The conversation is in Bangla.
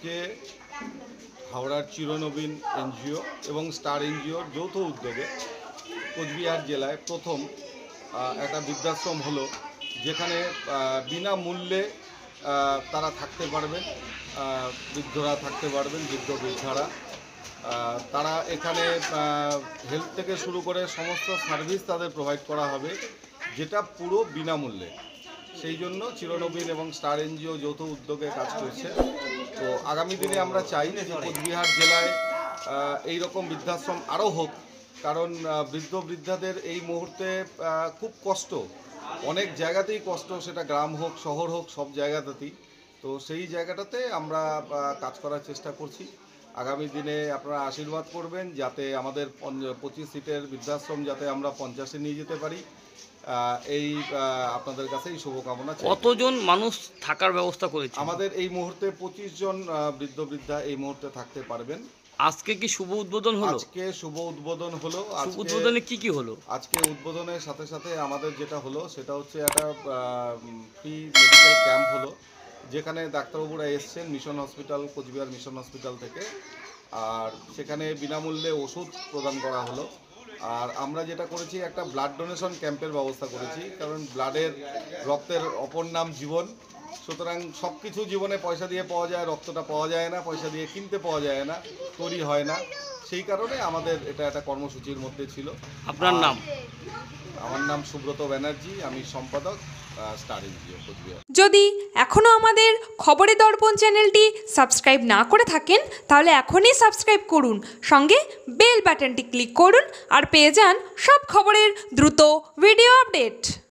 আজকে হাওড়ার চিরনবীন এনজিও এবং স্টার এনজিওর যৌথ উদ্যোগে কোচবিহার জেলায় প্রথম একটা বৃদ্ধাশ্রম হলো, যেখানে বিনামূল্যে তারা থাকতে পারবেন, বৃদ্ধরা থাকতে পারবেন, বৃদ্ধারা। তারা এখানে হেলথ থেকে শুরু করে সমস্ত সার্ভিস তাদের প্রোভাইড করা হবে, যেটা পুরো বিনামূল্যে। সেই জন্য চিরনবীন এবং স্টার এনজিও যৌথ উদ্যোগে কাজ করছে। তো আগামী দিনে আমরা চাই যে কোচবিহার জেলায় এই রকম বৃদ্ধাশ্রম আরও হোক, কারণ বৃদ্ধাদের এই মুহূর্তে খুব কষ্ট, অনেক জায়গাতেই কষ্ট, সেটা গ্রাম হোক শহর হোক সব জায়গাতেই। তো সেই জায়গাটাতে আমরা কাজ করার চেষ্টা করছি। আগামী দিনে আপনারা আশীর্বাদ করবেন যাতে আমাদের 25 সিটের বৃদ্ধাশ্রম যাতে আমরা 50-এ নিয়ে যেতে পারি, এই আপনাদের কাছে এই শুভকামনা। কতজন মানুষ থাকার ব্যবস্থা করেছে? আমাদের এই মুহূর্তে 25 জন বৃদ্ধা এই মুহূর্তে থাকতে পারবেন। আজকে কি শুভ উদ্বোধন হলো? আজকে শুভ উদ্বোধন হলো। উদ্বোধনে কি হলো? আজকে উদ্বোধনের সাথে সাথে আমাদের যেটা হলো সেটা হচ্ছে একটা ফ্রি মেডিকেল ক্যাম্প হলো, যেখানে ডাক্তারবাবুরা এসছেন mission hospital, Cooch Behar mission hospital থেকে, আর সেখানে বিনামূল্যে ওষুধ প্রদান করা হলো। আর আমরা যেটা করেছি, একটা ব্লাড ডোনেশন ক্যাম্পের ব্যবস্থা করেছি, কারণ রক্তের অপর নাম জীবন। সুতরাং সব কিছু জীবনে পয়সা দিয়ে পাওয়া যায়, রক্তটা পাওয়া যায় না, পয়সা দিয়ে কিনতে পাওয়া যায় না, তৈরি হয় না। সেই কারণে আমাদের এটা একটা কর্মসূচির মধ্যে ছিল। আপনার নাম? আমার নাম সুব্রত ব্যানার্জি, আমি সম্পাদক স্টার এনজিও কোচবিহার। যদি এখনও আমাদের খবরের দর্পণ চ্যানেলটি সাবস্ক্রাইব না করে থাকেন, তাহলে এখনই সাবস্ক্রাইব করুন, সঙ্গে বেল বাটনটি ক্লিক করুন আর পেয়ে যান সব খবরের দ্রুত ভিডিও আপডেট।